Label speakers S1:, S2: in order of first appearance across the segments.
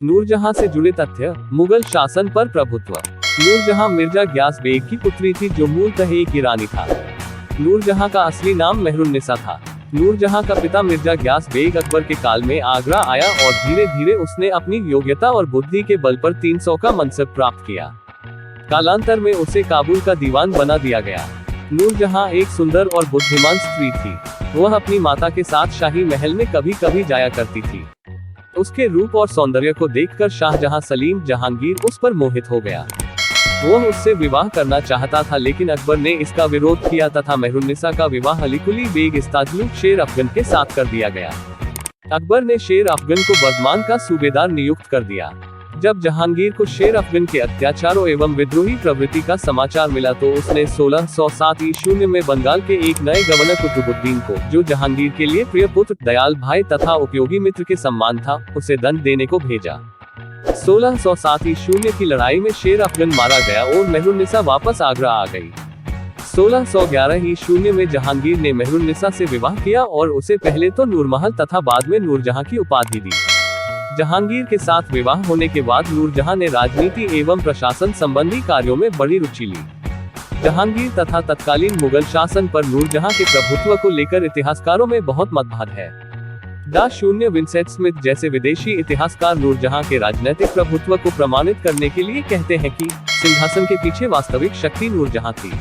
S1: नूरजहां से जुड़े तथ्य। मुगल शासन पर प्रभुत्व। नूरजहां मिर्जा ग्यास बेग की पुत्री थी जो मूलतः एक ईरानी था। नूरजहां का असली नाम मेहरुन्निसा था। नूरजहां का पिता मिर्जा ग्यास बेग अकबर के काल में आगरा आया और धीरे धीरे उसने अपनी योग्यता और बुद्धि के बल पर 300 का मनसब प्राप्त किया। कालांतर में उसे काबुल का दीवान बना दिया गया। नूरजहां एक सुंदर और बुद्धिमान स्त्री थी। वह अपनी माता के साथ शाही महल में कभी कभी जाया करती थी। उसके रूप और सौंदर्य को देखकर शाहजहां सलीम जहांगीर उस पर मोहित हो गया। वह उससे विवाह करना चाहता था, लेकिन अकबर ने इसका विरोध किया तथा मेहरुन्निसा का विवाह अलीकुली बेग इस्ताजलुक शेर अफगन के साथ कर दिया गया। अकबर ने शेर अफगन को बर्दमान का सूबेदार नियुक्त कर दिया। जब जहांगीर को शेर अफगन के अत्याचारों एवं विद्रोही प्रवृत्ति का समाचार मिला तो उसने 1607 ईस्वी में बंगाल के एक नए गवर्नर कुतुबुद्दीन को, जो जहांगीर के लिए प्रिय पुत्र, दयाल भाई तथा उपयोगी मित्र के सम्मान था, उसे दंड देने को भेजा। 1607 ईस्वी की लड़ाई में शेर अफगन मारा गया और मेहरुन्निसा वापस आगरा आ गई। 1611 ईस्वी में जहांगीर ने मेहरुन्निसा से विवाह किया और उसे पहले तो नूरमहल तथा बाद में नूरजहां की उपाधि दी। जहांगीर के साथ विवाह होने के बाद नूरजहां ने राजनीति एवं प्रशासन संबंधी कार्यों में बड़ी रुचि ली। जहांगीर तथा तत्कालीन मुगल शासन पर नूरजहां के प्रभुत्व को लेकर इतिहासकारों में बहुत मतभेद है। डा. विंसेंट स्मिथ जैसे विदेशी इतिहासकार नूरजहां के राजनीतिक प्रभुत्व को प्रमाणित करने के लिए कहते हैं कि सिंहासन के पीछे वास्तविक शक्ति नूरजहां थी।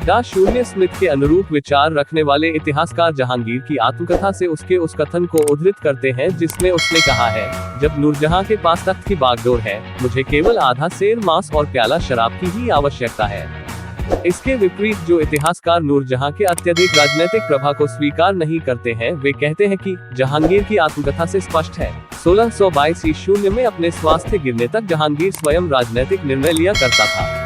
S1: डा. स्मिथ के अनुरूप विचार रखने वाले इतिहासकार जहांगीर की आत्मकथा से उसके उस कथन को उद्धृत करते हैं जिसमें उसने कहा है, जब नूरजहां के पास तख्त की बागडोर है, मुझे केवल आधा सेर मांस और प्याला शराब की ही आवश्यकता है। इसके विपरीत जो इतिहासकार नूरजहां के अत्यधिक राजनीतिक प्रभाव को स्वीकार नहीं करते हैं, वे कहते हैं कि जहांगीर की आत्मकथा से स्पष्ट है। 1622 ईस्वी में अपने स्वास्थ्य गिरने तक जहांगीर स्वयं राजनीतिक निर्णय लिया करता था।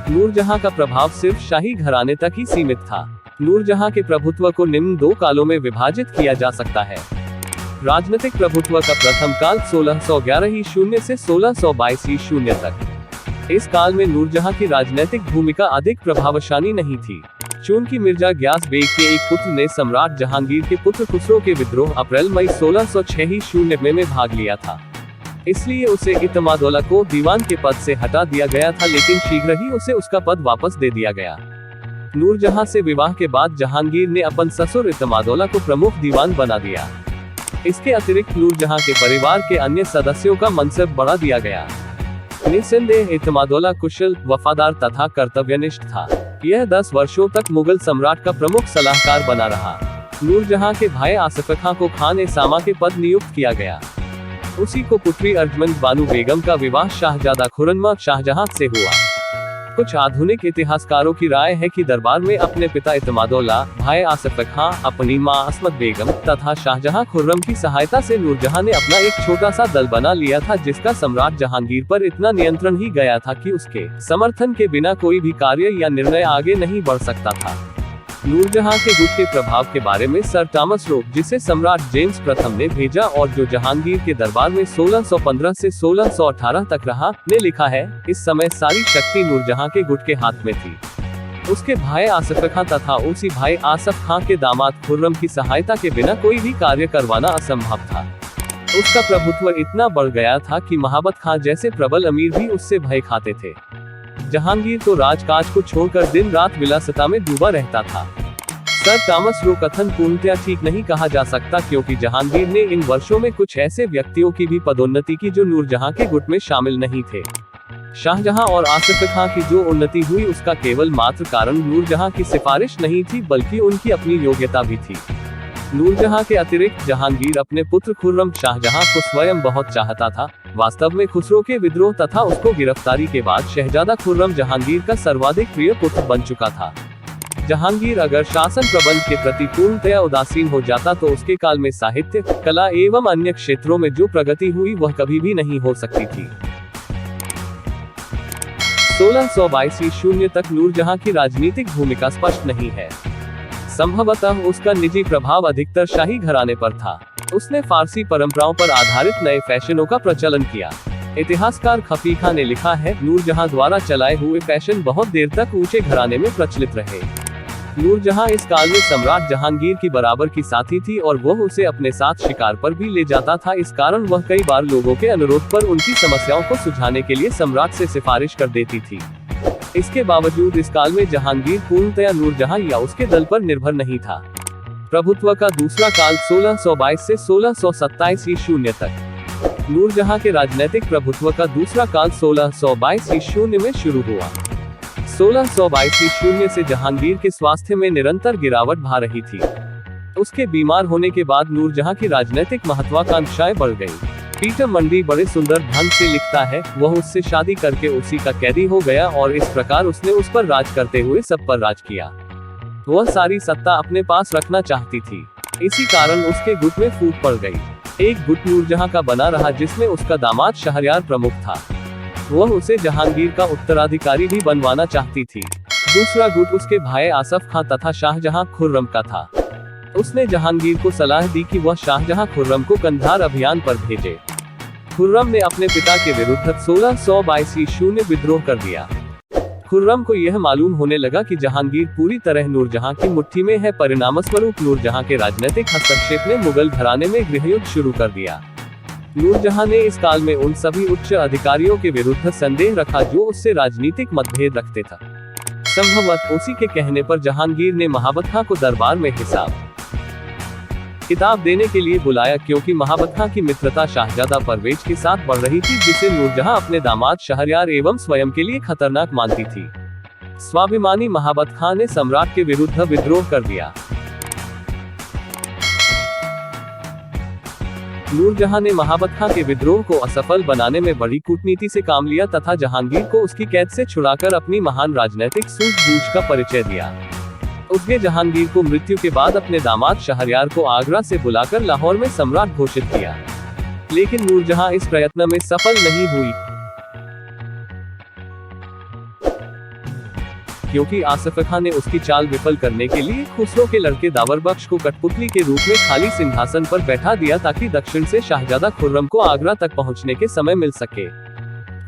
S1: नूरजहां का प्रभाव सिर्फ शाही घराने तक ही सीमित था। नूरजहां के प्रभुत्व को निम्न दो कालों में विभाजित किया जा सकता है। राजनीतिक प्रभुत्व का प्रथम काल 1611 ईस्वी से 1622 ईस्वी तक। इस काल में नूरजहां की राजनीतिक भूमिका अधिक प्रभावशाली नहीं थी। चूंकि मिर्जा ग्यास बेग के एक पुत्र ने सम्राट जहांगीर के पुत्र खुसरो के विद्रोह अप्रैल-मई 1606 ईस्वी में भाग लिया था, इसलिए उसे इतमादौला को दीवान के पद से हटा दिया गया था, लेकिन शीघ्र ही उसे उसका पद वापस दे दिया गया। नूरजहां से विवाह के बाद जहांगीर ने अपन ससुर इतमादौला को प्रमुख दीवान बना दिया। इसके अतिरिक्त नूरजहां के परिवार के अन्य सदस्यों का मनसब बढ़ा दिया गया। निस्संदेह इतमादौला कुशल, वफादार तथा कर्तव्यनिष्ठ था। यह 10 वर्षों तक मुगल सम्राट का प्रमुख सलाहकार बना रहा। नूरजहां के भाई आसिफ खां को खान सामा के पद नियुक्त किया गया। उसी को पुत्री अर्जमंद बानु बेगम का विवाह शाहजादा खुर्रम शाहजहां से हुआ। कुछ आधुनिक इतिहासकारों की राय है कि दरबार में अपने पिता इतमादौला, भाई आसिफ खां, अपनी मां अस्मत बेगम तथा शाहजहां खुर्रम की सहायता से नूरजहां ने अपना एक छोटा सा दल बना लिया था, जिसका सम्राट जहांगीर पर इतना नियंत्रण ही गया था कि उसके समर्थन के बिना कोई भी कार्य या निर्णय आगे नहीं बढ़ सकता था। नूरजहां के गुट के प्रभाव के बारे में सर टॉमस रोक, जिसे सम्राट जेम्स प्रथम ने भेजा और जो जहांगीर के दरबार में 1615 से 1618 तक रहा, ने लिखा है, इस समय सारी शक्ति नूरजहां के गुट के हाथ में थी। उसके भाई आसिफ खां तथा उसी भाई आसफ खां के दामाद खुर्रम की सहायता के बिना कोई भी कार्य करवाना असंभव था। उसका प्रभुत्व इतना बढ़ गया था कि महाबत खां जैसे प्रबल अमीर भी उससे भय खाते थे। जहांगीर तो राजकाज को छोड़कर दिन रात विलासिता में डूबा रहता था। सर टॉमस रो कथन पूर्णतया ठीक नहीं कहा जा सकता, क्योंकि जहांगीर ने इन वर्षों में कुछ ऐसे व्यक्तियों की भी पदोन्नति की जो नूरजहां के गुट में शामिल नहीं थे। शाहजहां और आसिफ खां की जो उन्नति हुई उसका केवल मात्र कारण नूरजहां की सिफारिश नहीं थी, बल्कि उनकी अपनी योग्यता भी थी। नूरजहां के अतिरिक्त जहांगीर अपने पुत्र खुर्रम शाहजहां को स्वयं बहुत चाहता था। वास्तव में खुसरो के विद्रोह तथा उसको गिरफ्तारी के बाद शहजादा खुर्रम जहांगीर का सर्वाधिक प्रिय पुत्र बन चुका था। जहांगीर अगर शासन प्रबंध के प्रति पूर्णतया उदासीन हो जाता तो उसके काल में साहित्य, कला एवं अन्य क्षेत्रों में जो प्रगति हुई वह कभी भी नहीं हो सकती थी। 1622 ईस्वी तक नूरजहां की राजनीतिक भूमिका स्पष्ट नहीं है। संभवतः उसका निजी प्रभाव अधिकतर शाही घराने पर था। उसने फारसी परंपराओं पर आधारित नए फैशनों का प्रचलन किया। इतिहासकार खफी खां ने लिखा है, नूरजहां द्वारा चलाए हुए फैशन बहुत देर तक ऊंचे घराने में प्रचलित रहे। नूरजहां इस काल में सम्राट जहांगीर की बराबर की साथी थी और वह उसे अपने साथ शिकार पर भी ले जाता था। इस कारण वह कई बार लोगों के अनुरोध पर उनकी समस्याओं को सुलझाने के लिए सम्राट से सिफारिश कर देती थी। इसके बावजूद इस काल में जहांगीर पूर्णतया नूरजहां या उसके दल पर निर्भर नहीं था। प्रभुत्व का दूसरा काल 1622 से 1627 ईस्वी तक। नूरजहां के राजनीतिक प्रभुत्व का दूसरा काल 1622 ईस्वी में शुरू हुआ। 1622 ईस्वी से जहांगीर के स्वास्थ्य में निरंतर गिरावट भा रही थी। उसके बीमार होने के बाद नूरजहां की राजनीतिक महत्वाकांक्षाएं बढ़ गईं। पीटर मंडी बड़े सुंदर ढंग से लिखता है, वह उससे शादी करके उसी का कैदी हो गया और इस प्रकार उसने उस पर राज करते हुए सब पर राज किया। वह सारी सत्ता अपने पास रखना चाहती थी। इसी कारण उसके गुट में फूट पड़ गई। एक गुट नूरजहां का बना रहा जिसमें उसका दामाद शहरयार प्रमुख था। वह उसे जहांगीर का उत्तराधिकारी भी बनवाना चाहती थी। दूसरा गुट उसके भाई आसफ खां तथा शाहजहां खुर्रम का था। उसने जहांगीर को सलाह दी कि वह शाहजहां खुर्रम को कंधार अभियान पर भेजे। खुर्रम ने अपने पिता के विरुद्ध 1622 ईस्वी में विद्रोह कर दिया। खुर्रम को यह मालूम होने लगा कि जहांगीर पूरी तरह नूरजहां की मुट्ठी में है। परिणामस्वरूप नूरजहां के राजनीतिक हस्तक्षेप ने मुगल घराने में गृहयुद्ध शुरू कर दिया। नूरजहां ने इस काल में उन सभी उच्च अधिकारियों के विरुद्ध संदेह रखा जो उससे राजनीतिक मतभेद रखते थे। संभवतः उसी के कहने पर जहांगीर ने महाबत खां को दरबार में हिसाब किताब देने के लिए बुलाया, क्योंकि महाबत खां की मित्रता शाहजादा परवेज के साथ बढ़ रही थी, जिसे नूरजहां अपने दामाद शहरयार एवं स्वयं के लिए खतरनाक मानती थी। स्वाभिमानी महाबत खां ने सम्राट के विरुद्ध विद्रोह कर दिया। नूरजहां ने महाबत खां के विद्रोह को असफल बनाने में बड़ी कूटनीति से काम लिया तथा जहांगीर को उसकी कैद से छुड़ाकर अपनी महान राजनीतिक सूझबूझ का परिचय दिया। उसने जहांगीर को मृत्यु के बाद अपने दामाद शहरयार को आगरा से बुलाकर लाहौर में सम्राट घोषित किया, लेकिन नूरजहां इस प्रयत्न में सफल नहीं हुई, क्योंकि आसफ खां ने उसकी चाल विफल करने के लिए खुसरो के लड़के दावर बख्श को कठपुतली के रूप में खाली सिंहासन पर बैठा दिया, ताकि दक्षिण से शाहजादा खुर्रम को आगरा तक पहुंचने के समय मिल सके।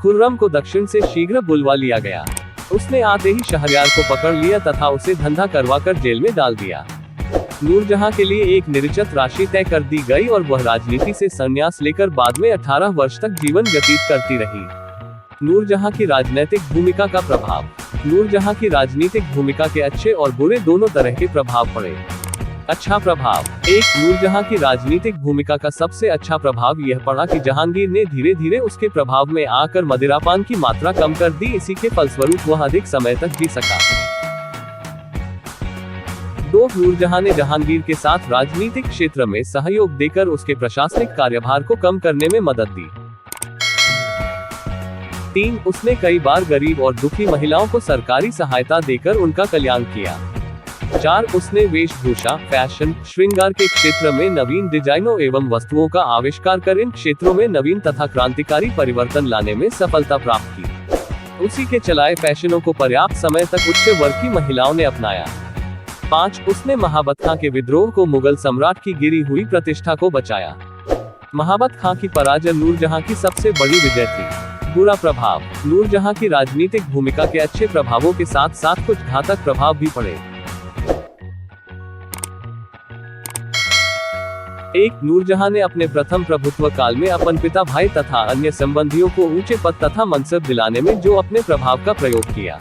S1: खुर्रम को दक्षिण से शीघ्र बुलवा लिया गया। उसने आते ही शहरयार को पकड़ लिया तथा उसे धंधा करवाकर जेल में डाल दिया। नूरजहां के लिए एक निश्चित राशि तय कर दी गई और वह राजनीति से संन्यास लेकर बाद में 18 वर्ष तक जीवन व्यतीत करती रही। नूरजहां की राजनीतिक भूमिका का प्रभाव। नूरजहां की राजनीतिक भूमिका के अच्छे और बुरे दोनों तरह के प्रभाव पड़े। अच्छा प्रभाव। एक, नूरजहां की राजनीतिक भूमिका का सबसे अच्छा प्रभाव यह पड़ा कि जहांगीर ने धीरे धीरे उसके प्रभाव में आकर मदिरापान की मात्रा कम कर दी। इसी के फलस्वरूप वह अधिक समय तक जी सका। 2, नूरजहां ने जहांगीर के साथ राजनीतिक क्षेत्र में सहयोग देकर उसके प्रशासनिक कार्यभार को कम करने में मदद दी। 3, उसने कई बार गरीब और दुखी महिलाओं को सरकारी सहायता देकर उनका कल्याण किया। 4, उसने वेशभूषा, फैशन, श्रृंगार के क्षेत्र में नवीन डिजाइनों एवं वस्तुओं का आविष्कार कर इन क्षेत्रों में नवीन तथा क्रांतिकारी परिवर्तन लाने में सफलता प्राप्त की। उसी के चलाए फैशनों को पर्याप्त समय तक उच्च वर्ग की महिलाओं ने अपनाया। 5, उसने महाबत खां के विद्रोह को मुगल सम्राट की गिरी हुई प्रतिष्ठा को बचाया। महाबत खां की पराजय नूरजहां की सबसे बड़ी विजय थी। बुरा प्रभाव। नूरजहां की राजनीतिक भूमिका के अच्छे प्रभावों के साथ साथ कुछ घातक प्रभाव भी पड़े। 1, नूरजहां ने अपने प्रथम प्रभुत्व काल में अपन पिता, भाई तथा अन्य संबंधियों को ऊंचे पद तथा मनसब दिलाने में जो अपने प्रभाव का प्रयोग किया,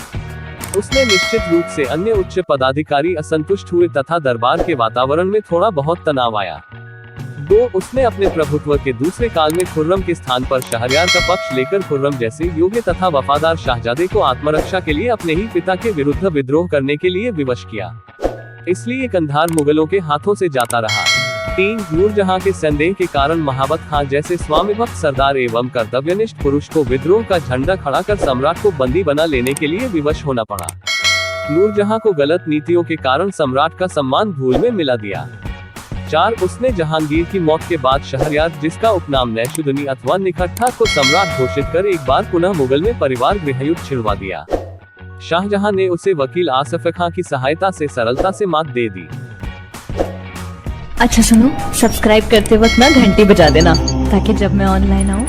S1: उसने निश्चित रूप से अन्य उच्च पदाधिकारी असंतुष्ट हुए तथा दरबार के वातावरण में थोड़ा बहुत तनाव आया। 2, उसने अपने प्रभुत्व के दूसरे काल में खुर्रम के स्थान पर शहरयार का पक्ष लेकर खुर्रम जैसे योग्य तथा वफादार शाहजादे को आत्मरक्षा के लिए अपने ही पिता के विरुद्ध विद्रोह करने के लिए विवश किया। इसलिए कंधार मुगलों के हाथों से जाता रहा। 3, नूरजहां के संदेह के कारण महाबत खां जैसे स्वामिभक्त सरदार एवं कर्तव्यनिष्ठ पुरुष को विद्रोह का झंडा खड़ा कर सम्राट को बंदी बना लेने के लिए विवश होना पड़ा। नूरजहां को गलत नीतियों के कारण सम्राट का सम्मान धूल में मिला दिया। 4, उसने जहांगीर की मौत के बाद शहरयार, जिसका उपनाम नैशुदनी अथवा निखट था, को सम्राट घोषित कर एक बार पुनः मुगल में परिवार गृहयुद्ध छिड़वा दिया। शाहजहां ने उसे वकील आसफ खां की सहायता से सरलता से मात दे दी।
S2: अच्छा सुनो, सब्सक्राइब करते वक्त ना घंटी बजा देना, ताकि जब मैं ऑनलाइन आऊँ